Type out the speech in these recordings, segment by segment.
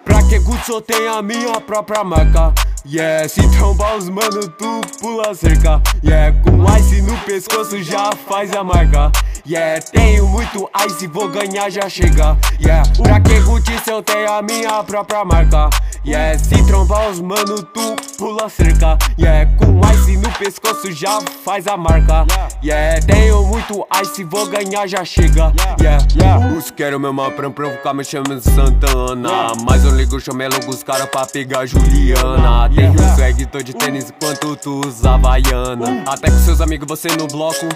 Pra que Gucci eu tenho a minha própria marca. Se trombar os mano, tu pula a cerca. Com ice no pescoço já faz a marca. Tenho muito ice, vou ganhar, já chega. Pra que Gucci se eu tenho a minha própria marca. Se trombar os mano, tu pula a cerca. Com ice no pescoço já faz a marca. Tenho muito ice, vou ganhar, já chega. Os quero mesmo pra provocar, me chama de Santana. Mas eu ligo, chamei logo os caras pra pegar Juliana. Tem o swag, tô de tênis enquanto tu usa Havaiana. Até com seus amigos você no bloco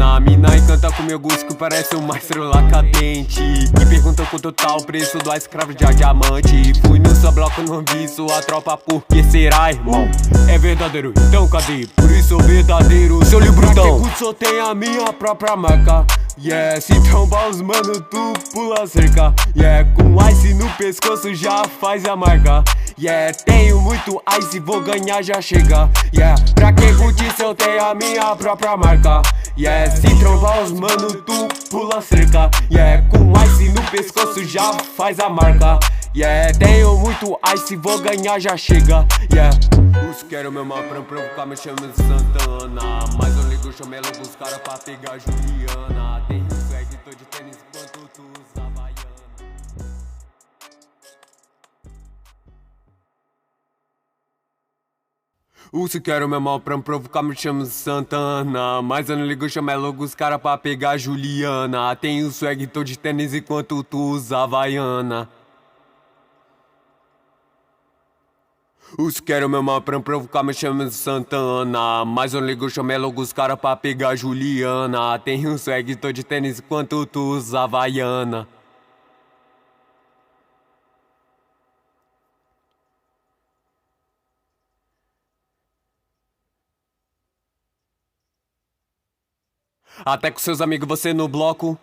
a mina encanta com meu gosto que parece um maestro lá cadente. E pergunta quanto tá o preço do escravo de diamante. Fui no seu bloco, não vi sua tropa, por que será, irmão? É verdadeiro, então cadê? Por isso sou verdadeiro, seu livro então. Pra que só tem a minha própria marca. Se trombar os mano, tu pula a cerca. Com ice no pescoço já faz a marca. Tenho muito ice, vou ganhar, já chega. Pra que Gucci se eu tenho a minha própria marca. Se trombar os mano, tu pula a cerca. Com ice no pescoço já faz a marca. Tenho muito ice, vou ganhar, já chega. Os quero mesmo pra provocar, me chama de Santana. Mas eu ligo, chamei logo os caras pra pegar Juliana. Tem o swag, tô de tênis enquanto tu usa Havaiana. Se quero mesmo pra provocar, me chama de Santana. Mas eu não ligo, chamei logo os caras pra pegar Juliana. Tem o swag, tô de tênis enquanto tu usa Havaiana. Os quero mesmo pra provocar, me chama de Santana. Mas eu ligo, chamei logo os caras pra pegar Juliana. Tem um swag, tô de tênis enquanto tu usa Havaiana. Até com seus amigos você no bloco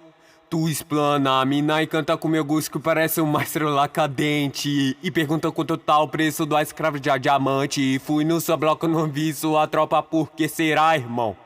tu explana, a mina encanta com meu gosto que parece um maestro lá cadente. E pergunta quanto tá o preço do escravo de diamante. Fui no seu bloco, não vi sua tropa, por que será, irmão?